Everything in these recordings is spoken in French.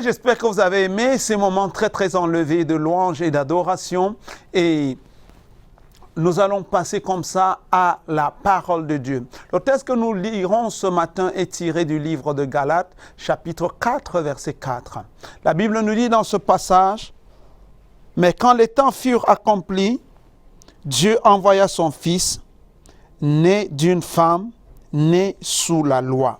J'espère que vous avez aimé ces moments très très enlevés de louange et d'adoration. Et nous allons passer comme ça à la parole de Dieu. Le texte que nous lirons ce matin est tiré du livre de Galates, chapitre 4, verset 4. La Bible nous dit dans ce passage, « Mais quand les temps furent accomplis, Dieu envoya son Fils, né d'une femme, né sous la loi. »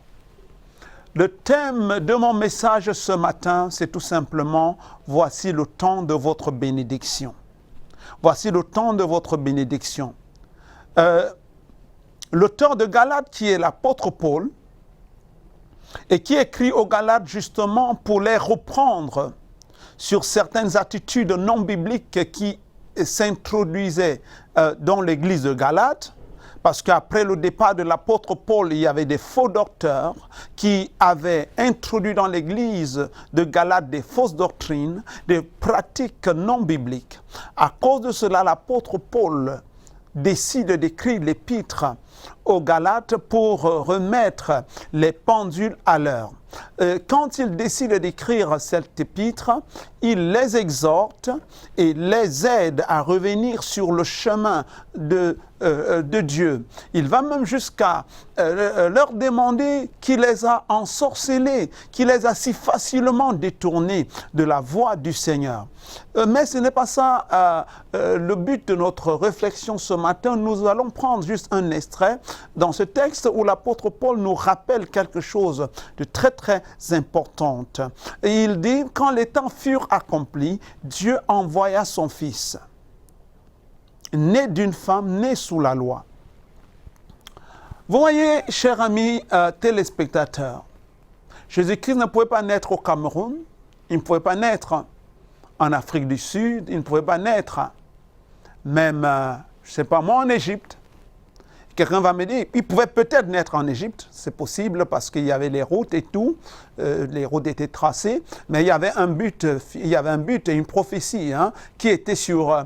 Le thème de mon message ce matin, c'est tout simplement « Voici le temps de votre bénédiction ». Voici le temps de votre bénédiction. L'auteur de Galates, qui est l'apôtre Paul, et qui écrit aux Galates justement pour les reprendre sur certaines attitudes non bibliques qui s'introduisaient dans l'église de Galates, parce qu'après le départ de l'apôtre Paul, il y avait des faux docteurs qui avaient introduit dans l'église de Galates des fausses doctrines, des pratiques non bibliques. À cause de cela, l'apôtre Paul décide d'écrire l'épître aux Galates pour remettre les pendules à l'heure. Quand il décide d'écrire cet épître, il les exhorte et les aide à revenir sur le chemin de Dieu. Il va même jusqu'à leur demander qui les a ensorcelés, qui les a si facilement détournés de la voie du Seigneur. Mais ce n'est pas ça le but de notre réflexion ce matin. Nous allons prendre juste un extrait dans ce texte où l'apôtre Paul nous rappelle quelque chose de très très important. Et il dit, quand les temps furent accomplis, Dieu envoya son Fils, né d'une femme, né sous la loi. Vous voyez, chers amis téléspectateurs, Jésus-Christ ne pouvait pas naître au Cameroun, il ne pouvait pas naître en Afrique du Sud, il ne pouvait pas naître même, je ne sais pas moi, en Égypte. Quelqu'un va me dire, il pouvait peut-être naître en Égypte, c'est possible parce qu'il y avait les routes et tout, les routes étaient tracées, mais il y avait un but et une prophétie qui était sur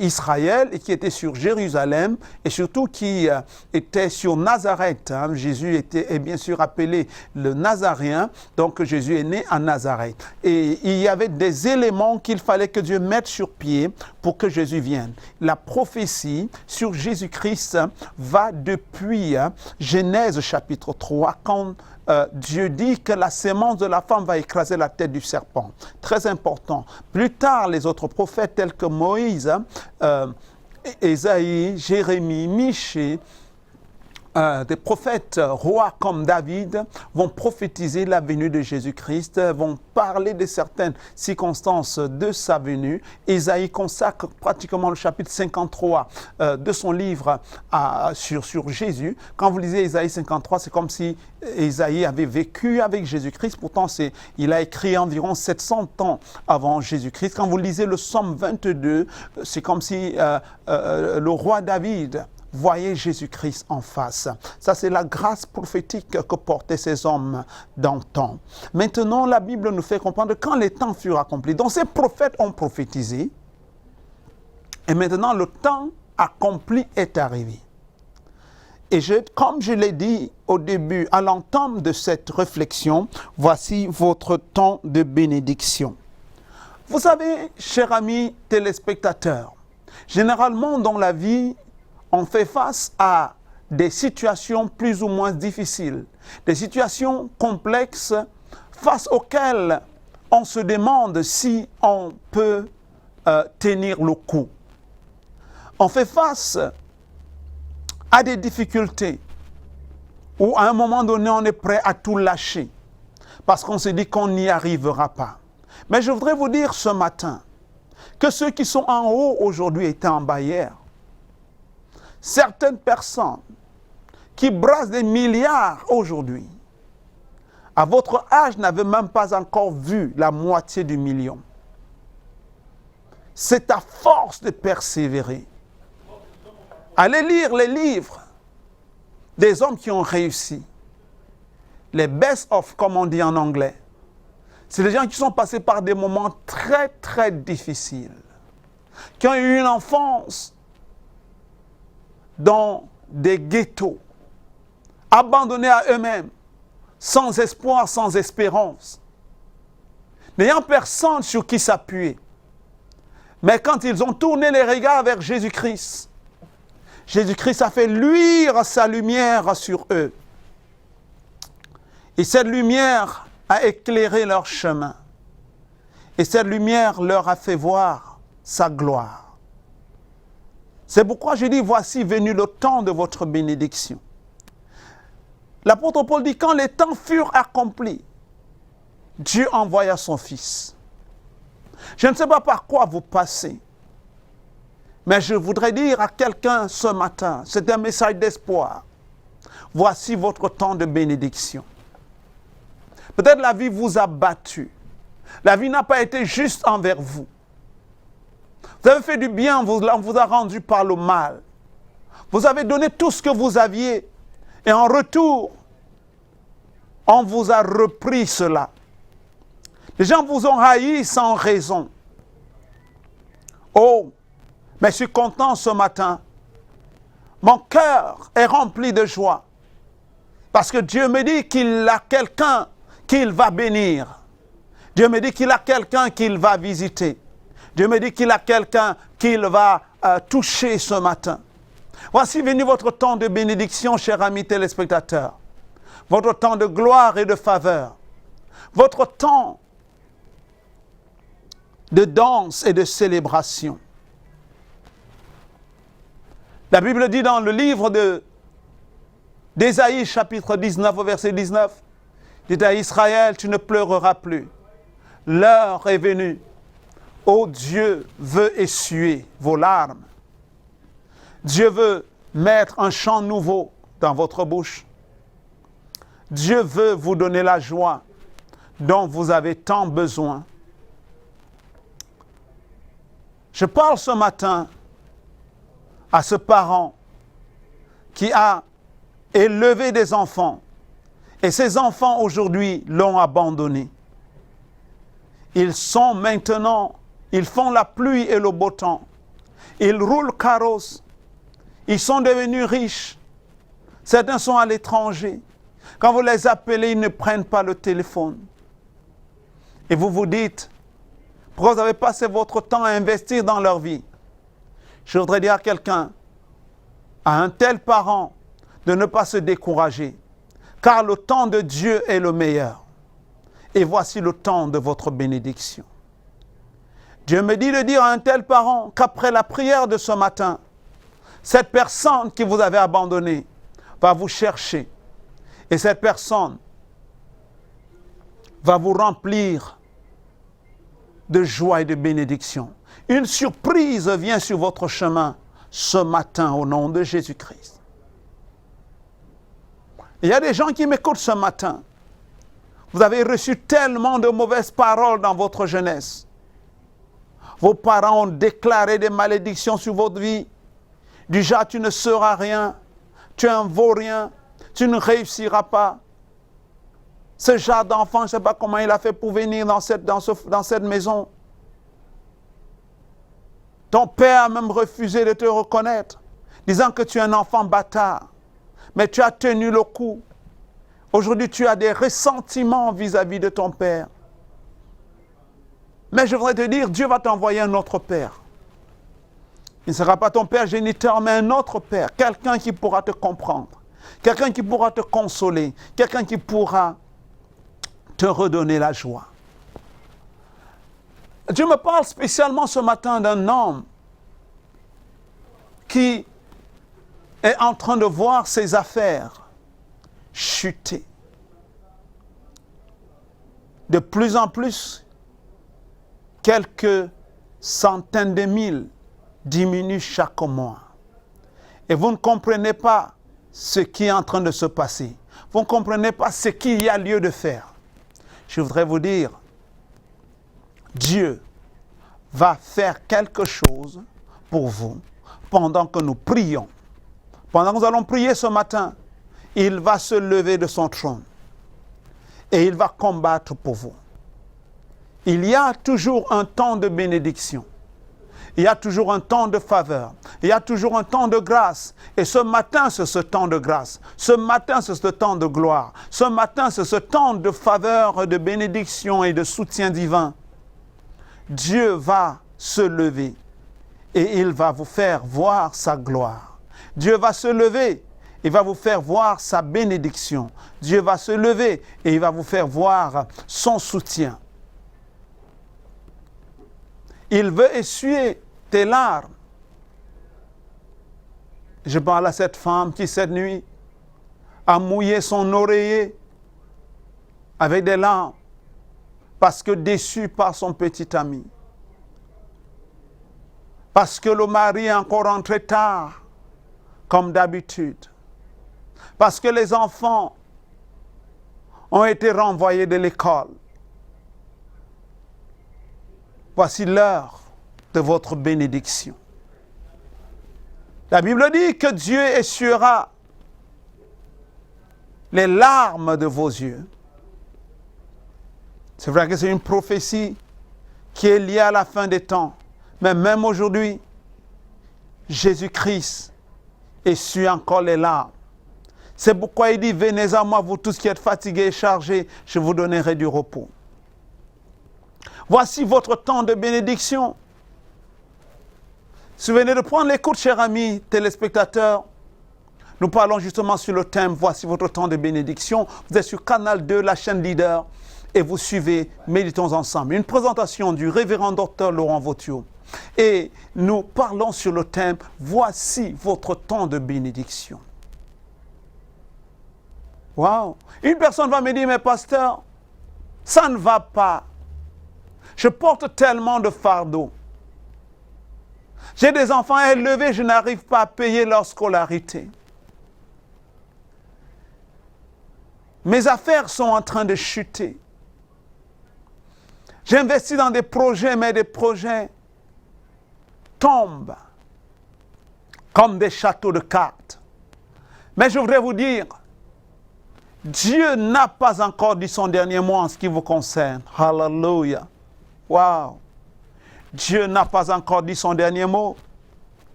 Israël et qui était sur Jérusalem et surtout qui était sur Nazareth. Jésus est bien sûr appelé le Nazaréen, donc Jésus est né à Nazareth. Et il y avait des éléments qu'il fallait que Dieu mette sur pied pour que Jésus vienne. La prophétie sur Jésus-Christ va depuis Genèse chapitre 3, quand Dieu dit que la sémence de la femme va écraser la tête du serpent. Très important. Plus tard, les autres prophètes tels que Moïse, Ésaïe, Jérémie, Michée, des prophètes rois comme David vont prophétiser la venue de Jésus-Christ, vont parler de certaines circonstances de sa venue. Ésaïe consacre pratiquement le chapitre 53 de son livre sur Jésus. Quand vous lisez Ésaïe 53, c'est comme si Ésaïe avait vécu avec Jésus-Christ. Pourtant, il a écrit environ 700 ans avant Jésus-Christ. Quand vous lisez le psaume 22, c'est comme si le roi David voyez Jésus-Christ en face. Ça, c'est la grâce prophétique que portaient ces hommes d'antan. Maintenant, la Bible nous fait comprendre que quand les temps furent accomplis, donc ces prophètes ont prophétisé, et maintenant le temps accompli est arrivé. Et comme je l'ai dit au début, à l'entame de cette réflexion, voici votre temps de bénédiction. Vous savez, chers amis téléspectateurs, généralement dans la vie, on fait face à des situations plus ou moins difficiles, des situations complexes face auxquelles on se demande si on peut tenir le coup. On fait face à des difficultés où à un moment donné on est prêt à tout lâcher parce qu'on se dit qu'on n'y arrivera pas. Mais je voudrais vous dire ce matin que ceux qui sont en haut aujourd'hui étaient en bas hier. Certaines personnes qui brassent des milliards aujourd'hui, à votre âge, n'avaient même pas encore vu la moitié du million. C'est à force de persévérer. Allez lire les livres des hommes qui ont réussi. Les best of, comme on dit en anglais. C'est des gens qui sont passés par des moments très, très difficiles. Qui ont eu une enfance dans des ghettos, abandonnés à eux-mêmes, sans espoir, sans espérance. n'ayant personne sur qui s'appuyer. Mais quand ils ont tourné les regards vers Jésus-Christ, Jésus-Christ a fait luire sa lumière sur eux. Et cette lumière a éclairé leur chemin. Et cette lumière leur a fait voir sa gloire. C'est pourquoi je dis, voici venu le temps de votre bénédiction. L'apôtre Paul dit, quand les temps furent accomplis, Dieu envoya son Fils. Je ne sais pas par quoi vous passez, mais je voudrais dire à quelqu'un ce matin, c'est un message d'espoir. Voici votre temps de bénédiction. Peut-être la vie vous a battu. La vie n'a pas été juste envers vous. Vous avez fait du bien, on vous a rendu par le mal. Vous avez donné tout ce que vous aviez. Et en retour, on vous a repris cela. Les gens vous ont haï sans raison. Oh, mais je suis content ce matin. Mon cœur est rempli de joie. Parce que Dieu me dit qu'il a quelqu'un qu'il va bénir. Dieu me dit qu'il a quelqu'un qu'il va visiter. Dieu me dit qu'il a quelqu'un qu'il va toucher ce matin. Voici venu votre temps de bénédiction, chers amis téléspectateurs. Votre temps de gloire et de faveur. Votre temps de danse et de célébration. La Bible dit dans le livre d'Ésaïe, chapitre 19, verset 19, dit à Israël, tu ne pleureras plus. L'heure est venue. Oh, Dieu veut essuyer vos larmes. Dieu veut mettre un chant nouveau dans votre bouche. Dieu veut vous donner la joie dont vous avez tant besoin. Je parle ce matin à ce parent qui a élevé des enfants et ces enfants aujourd'hui l'ont abandonné. Ils sont maintenant, ils font la pluie et le beau temps. Ils roulent carrosse. Ils sont devenus riches. Certains sont à l'étranger. Quand vous les appelez, ils ne prennent pas le téléphone. Et vous vous dites, pourquoi vous avez passé votre temps à investir dans leur vie? Je voudrais dire à quelqu'un, à un tel parent, de ne pas se décourager, car le temps de Dieu est le meilleur. Et voici le temps de votre bénédiction. Dieu me dit de dire à un tel parent qu'après la prière de ce matin, cette personne qui vous avait abandonné va vous chercher. Et cette personne va vous remplir de joie et de bénédiction. Une surprise vient sur votre chemin ce matin au nom de Jésus-Christ. Il y a des gens qui m'écoutent ce matin. Vous avez reçu tellement de mauvaises paroles dans votre jeunesse. Vos parents ont déclaré des malédictions sur votre vie. Du genre, tu ne seras rien, tu n'en vaux rien, tu ne réussiras pas. Ce genre d'enfant, je ne sais pas comment il a fait pour venir dans cette maison. Ton père a même refusé de te reconnaître, disant que tu es un enfant bâtard. Mais tu as tenu le coup. Aujourd'hui, tu as des ressentiments vis-à-vis de ton père. Mais je voudrais te dire, Dieu va t'envoyer un autre père. Il ne sera pas ton père géniteur, mais un autre père. Quelqu'un qui pourra te comprendre. Quelqu'un qui pourra te consoler. Quelqu'un qui pourra te redonner la joie. Dieu me parle spécialement ce matin d'un homme qui est en train de voir ses affaires chuter. De plus en plus, quelques centaines de mille diminuent chaque mois. Et vous ne comprenez pas ce qui est en train de se passer. Vous ne comprenez pas ce qu'il y a lieu de faire. Je voudrais vous dire, Dieu va faire quelque chose pour vous pendant que nous prions. Pendant que nous allons prier ce matin, il va se lever de son trône et il va combattre pour vous. Il y a toujours un temps de bénédiction. il y a toujours un temps de faveur. Il y a toujours un temps de grâce. Et ce matin, c'est ce temps de grâce. Ce matin, c'est ce temps de gloire. Ce matin, c'est ce temps de faveur, de bénédiction et de soutien divin. Dieu va se lever et il va vous faire voir sa gloire. Dieu va se lever, il va vous faire voir sa bénédiction. Dieu va se lever et il va vous faire voir son soutien. Il veut essuyer tes larmes. Je parle à cette femme qui, cette nuit, a mouillé son oreiller avec des larmes parce que déçue par son petit ami. Parce que le mari est encore rentré tard, comme d'habitude. Parce que les enfants ont été renvoyés de l'école. Voici l'heure de votre bénédiction. La Bible dit que Dieu essuiera les larmes de vos yeux. C'est vrai que c'est une prophétie qui est liée à la fin des temps. Mais même aujourd'hui, Jésus-Christ essuie encore les larmes. C'est pourquoi il dit, venez à moi, vous tous qui êtes fatigués et chargés, je vous donnerai du repos. Voici votre temps de bénédiction. Si vous venez de prendre l'écoute, chers amis téléspectateurs, nous parlons justement sur le thème, voici votre temps de bénédiction. Vous êtes sur Canal 2, la chaîne leader, et vous suivez Méditons ensemble. Une présentation du révérend docteur Laurent Vauthieu. Et nous parlons sur le thème, voici votre temps de bénédiction. Waouh! Une personne va me dire, mais pasteur, ça ne va pas. Je porte tellement de fardeaux. J'ai des enfants élevés, je n'arrive pas à payer leur scolarité. Mes affaires sont en train de chuter. J'investis dans des projets, mais des projets tombent comme des châteaux de cartes. Mais je voudrais vous dire, Dieu n'a pas encore dit son dernier mot en ce qui vous concerne. Hallelujah. Wow. Dieu n'a pas encore dit son dernier mot.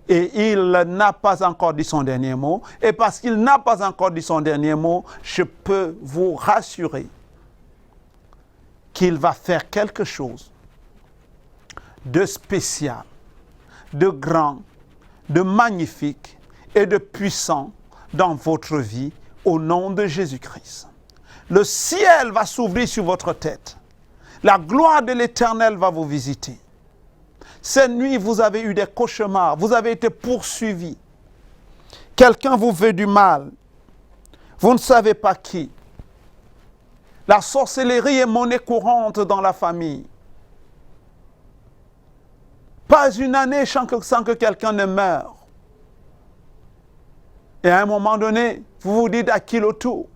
Et il n'a pas encore dit son dernier mot. Et parce qu'il n'a pas encore dit son dernier mot, je peux vous rassurer qu'il va faire quelque chose de spécial, de grand, de magnifique et de puissant dans votre vie au nom de Jésus-Christ. Le ciel va s'ouvrir sur votre tête. La gloire de l'Éternel va vous visiter. Cette nuit, vous avez eu des cauchemars, vous avez été poursuivis. Quelqu'un vous veut du mal. Vous ne savez pas qui. La sorcellerie est monnaie courante dans la famille. Pas une année sans que quelqu'un ne meure. Et à un moment donné, vous vous dites à qui le tour.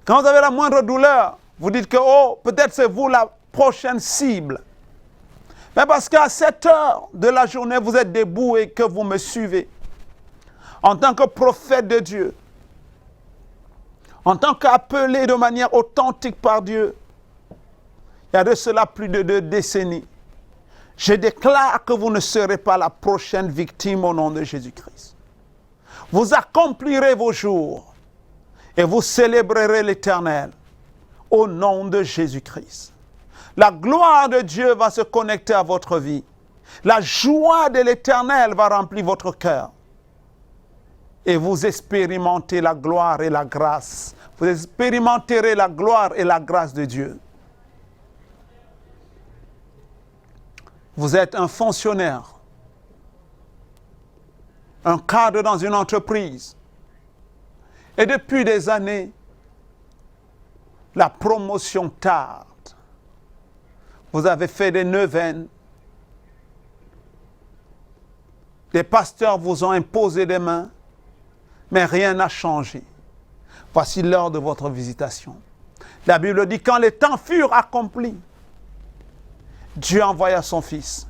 Quand vous avez la moindre douleur, vous dites que, oh, peut-être c'est vous la prochaine cible. Mais parce qu'à cette heure de la journée, vous êtes debout et que vous me suivez. En tant que prophète de Dieu, en tant qu'appelé de manière authentique par Dieu, il y a de cela plus de 2 décennies. Je déclare que vous ne serez pas la prochaine victime au nom de Jésus-Christ. Vous accomplirez vos jours et vous célébrerez l'Éternel au nom de Jésus-Christ. La gloire de Dieu va se connecter à votre vie. La joie de l'Éternel va remplir votre cœur. Et vous expérimentez la gloire et la grâce. Vous expérimenterez la gloire et la grâce de Dieu. Vous êtes un fonctionnaire, un cadre dans une entreprise. Et depuis des années, la promotion tarde. Vous avez fait des neuvaines. Des pasteurs vous ont imposé des mains, mais rien n'a changé. Voici l'heure de votre visitation. La Bible dit, quand les temps furent accomplis, Dieu envoya son Fils.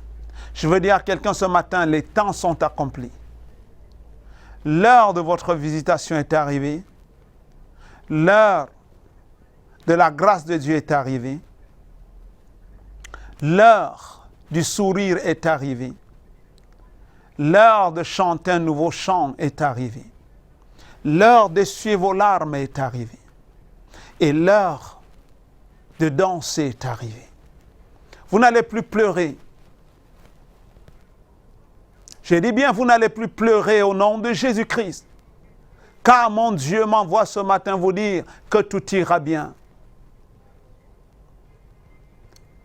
Je veux dire à quelqu'un ce matin, les temps sont accomplis. L'heure de votre visitation est arrivée. L'heure de la grâce de Dieu est arrivée. L'heure du sourire est arrivée. L'heure de chanter un nouveau chant est arrivée. L'heure d'essuyer vos larmes est arrivée. Et l'heure de danser est arrivée. Vous n'allez plus pleurer. Je dis bien, vous n'allez plus pleurer au nom de Jésus-Christ. Car mon Dieu m'envoie ce matin vous dire que tout ira bien.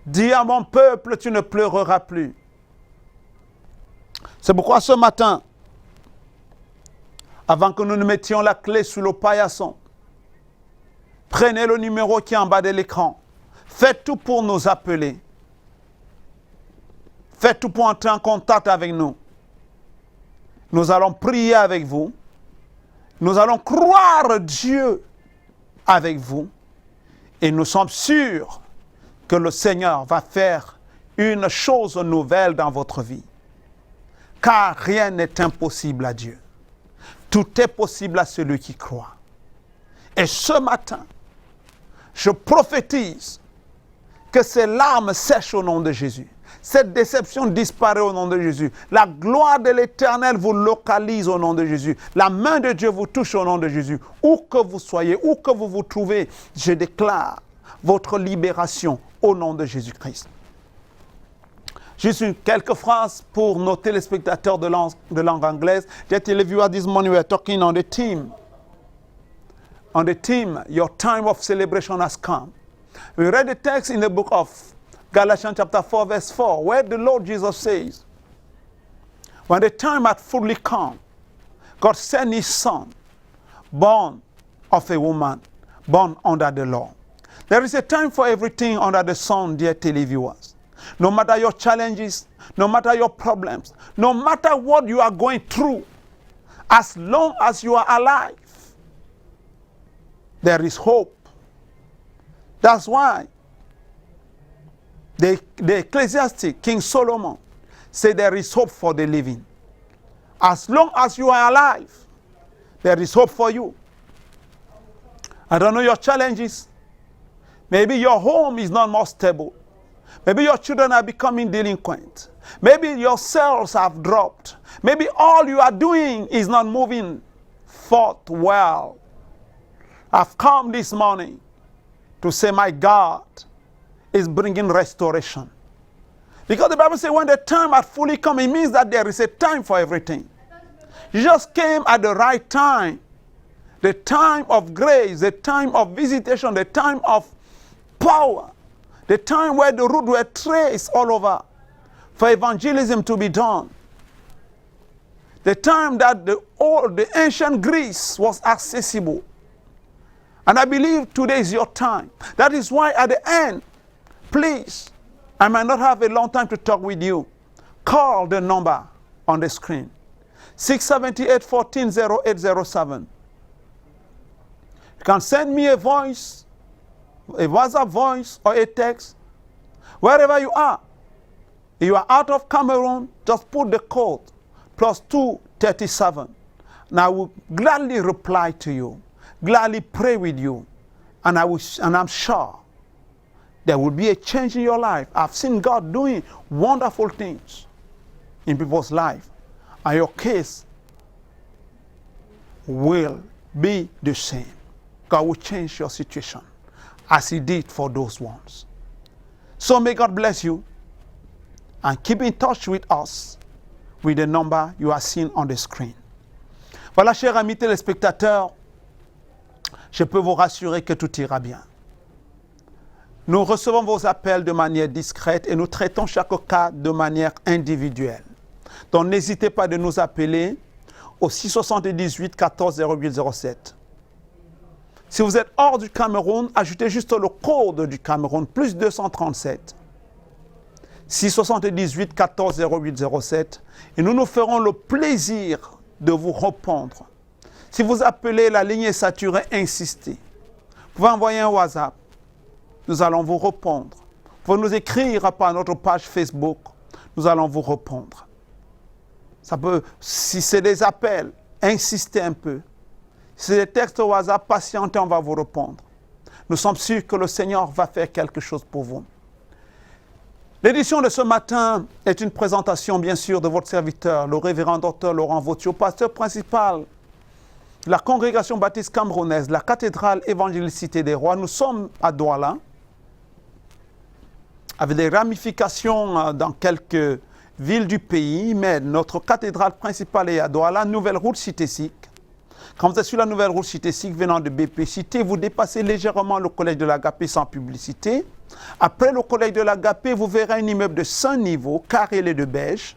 Dis à mon peuple, tu ne pleureras plus. C'est pourquoi ce matin, avant que nous ne mettions la clé sous le paillasson, prenez le numéro qui est en bas de l'écran. Faites tout pour nous appeler. Faites tout pour entrer en contact avec nous. Nous allons prier avec vous. Nous allons croire Dieu avec vous. Et nous sommes sûrs que le Seigneur va faire une chose nouvelle dans votre vie. Car rien n'est impossible à Dieu. Tout est possible à celui qui croit. Et ce matin, je prophétise que ces larmes sèchent au nom de Jésus. Cette déception disparaît au nom de Jésus. La gloire de l'Éternel vous localise au nom de Jésus. La main de Dieu vous touche au nom de Jésus. Où que vous soyez, où que vous vous trouvez, je déclare votre libération au nom de Jésus-Christ. Juste quelques phrases pour nos téléspectateurs de langue anglaise. Dear televiewers, this morning we are talking on the theme. On the theme, your time of celebration has come. We read the text in the book of Galatians chapter 4 verse 4, where the Lord Jesus says, when the time had fully come, God sent his son, born of a woman, born under the law. There is a time for everything under the sun, dear televiewers. No matter your challenges, no matter your problems, no matter what you are going through, as long as you are alive, there is hope. That's why the Ecclesiastic, King Solomon, said there is hope for the living. As long as you are alive, there is hope for you. I don't know your challenges. Maybe your home is not more stable. Maybe your children are becoming delinquent. Maybe your sales have dropped. Maybe all you are doing is not moving forth well. I've come this morning to say, my God is bringing restoration. Because the Bible says when the time had fully come, it means that there is a time for everything. You just came at the right time. The time of grace, the time of visitation, the time of power, the time where the root were traced all over for evangelism to be done. The time that the ancient Greece was accessible. And I believe today is your time. That is why at the end, please, I might not have a long time to talk with you. Call the number on the screen. 678-14-0807. You can send me a voice, a WhatsApp voice or a text. Wherever you are. If you are out of Cameroon, just put the code +237. And I will gladly reply to you, gladly pray with you. And I'm sure there will be a change in your life. I've seen God doing wonderful things in people's life. And your case will be the same. God will change your situation as he did for those ones. So may God bless you and keep in touch with us with the number you are seeing on the screen. Voilà, chers amis téléspectateurs, je peux vous rassurer que tout ira bien. Nous recevons vos appels de manière discrète et nous traitons chaque cas de manière individuelle. Donc n'hésitez pas de nous appeler au 678 14 08 07. Si vous êtes hors du Cameroun, ajoutez juste le code du Cameroun, plus 237. 678 14 08 07. Et nous nous ferons le plaisir de vous répondre. Si vous appelez, la ligne est saturée, insistez. Vous pouvez envoyer un WhatsApp. Nous allons vous répondre. Vous pouvez nous écrire par notre page Facebook. Nous allons vous répondre. Ça peut, si c'est des appels, insistez un peu. Si c'est des textes au WhatsApp, patientez, on va vous répondre. Nous sommes sûrs que le Seigneur va faire quelque chose pour vous. L'édition de ce matin est une présentation, bien sûr, de votre serviteur, le révérend docteur Laurent Vautier, pasteur principal de la congrégation baptiste camerounaise, la cathédrale évangélique Cité des Rois. Nous sommes à Douala, avec des ramifications dans quelques villes du pays, mais notre cathédrale principale est à Douala, nouvelle route Cité-Sic. Quand vous êtes sur la nouvelle route Cité-Sic venant de BP Cité, vous dépassez légèrement le collège de l'Agapé sans publicité. Après le collège de l'Agapé, vous verrez un immeuble de 5 niveaux, carrelé de beige.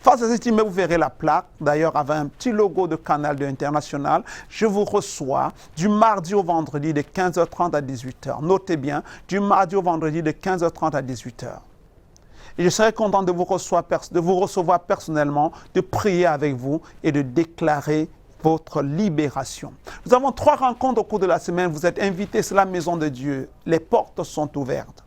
Face à cet immeuble, vous verrez la plaque, d'ailleurs avec un petit logo de Canal 2 International. Je vous reçois du mardi au vendredi de 15h30 à 18h. Notez bien, du mardi au vendredi de 15h30 à 18h. Et je serai content de vous recevoir personnellement, de prier avec vous et de déclarer votre libération. Nous avons 3 rencontres au cours de la semaine. Vous êtes invités, c'est la maison de Dieu. Les portes sont ouvertes.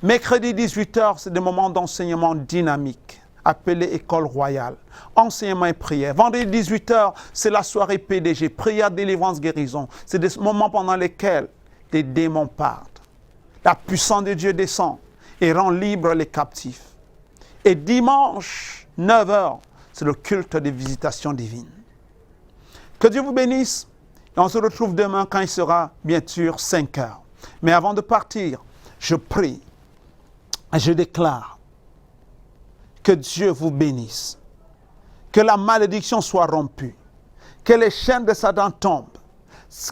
Mercredi 18h, c'est des moments d'enseignement dynamique, appelé École Royale. Enseignement et prière. Vendredi 18h, c'est la soirée PDG, prière, délivrance, guérison. C'est des moments pendant lesquels les démons partent. La puissance de Dieu descend et rend libres les captifs. Et dimanche, 9h, c'est le culte de visitation divine. Que Dieu vous bénisse. Et on se retrouve demain quand il sera, bien sûr, 5 heures. Mais avant de partir, je prie et je déclare que Dieu vous bénisse. Que la malédiction soit rompue. Que les chaînes de Satan tombent.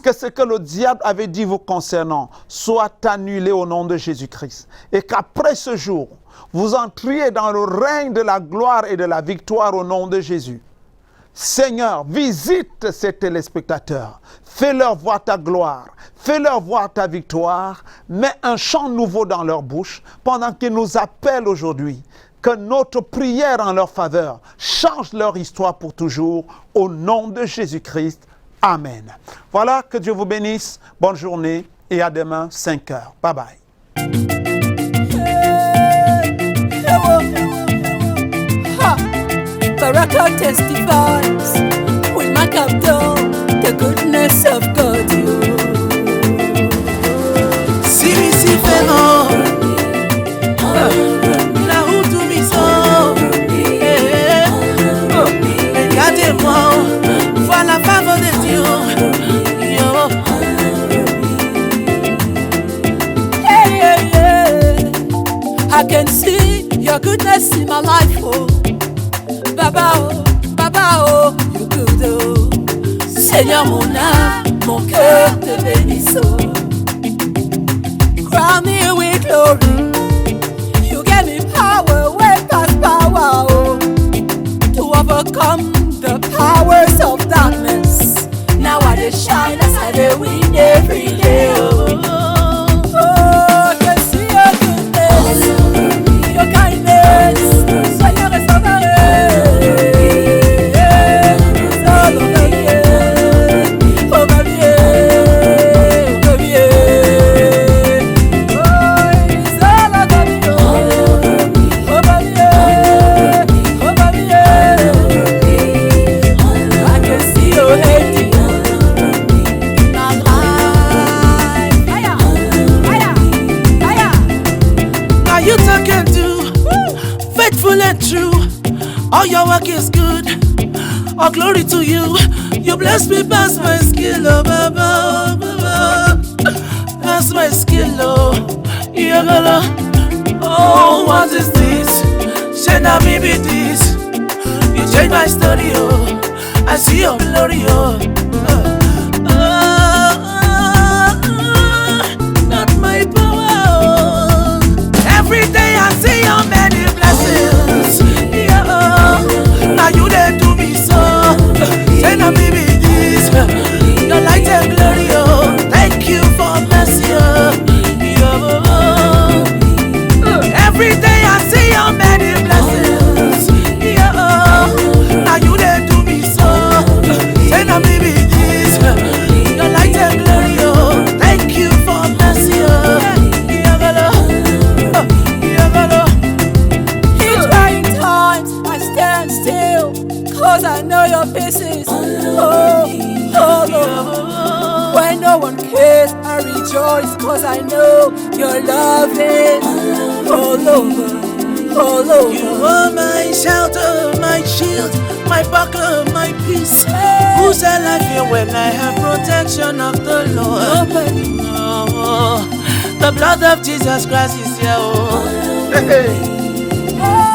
Que ce que le diable avait dit vous concernant soit annulé au nom de Jésus-Christ. Et qu'après ce jour, vous entriez dans le règne de la gloire et de la victoire au nom de Jésus. Seigneur, visite ces téléspectateurs, fais-leur voir ta gloire, fais-leur voir ta victoire, mets un chant nouveau dans leur bouche pendant qu'ils nous appellent aujourd'hui. Que notre prière en leur faveur change leur histoire pour toujours, au nom de Jésus-Christ. Amen. Voilà, que Dieu vous bénisse, bonne journée et à demain, 5 heures. Bye bye. Baraka testifies when my cup down the goodness of God. Si fais-moi la route où m'y regardez-moi, vois la faveur de Dieu. I can see your goodness in my life, oh. Baba, oh, you good, oh. Seigneur, mon âme, mon cœur te bénisse, oh. Crown me with glory. You gave me power, way past power, oh, to overcome the powers of darkness. Now I just shine as I dey win every day, oh. Oh, I can see your goodness, your kindness. Soyez restauré. All your work is good. All glory to you. You bless me past my skill, oh Baba, Baba. Past my skill, oh Yagala. Oh, what is this? Shall I be this? You change my story, oh. I see your glory, oh. Not my power, oh. Every day I see your many blessings. Now you there to me so. Say now baby this. Your light and glory, oh. Thank you for mercy, oh. Every day I see your many blessings. Now you there to me so. Say now baby this. Your light and glory, oh. Thank you for mercy, oh. Cause I know your faces, oh Lord. When no one cares, I rejoice. Cause I know your love is all over. Oh Lord. You are my shelter, my shield, my buckler, my peace. Who shall I fear when I have protection of the Lord? Nobody. Oh, the blood of Jesus Christ is here. Oh. Hey, hey. Oh,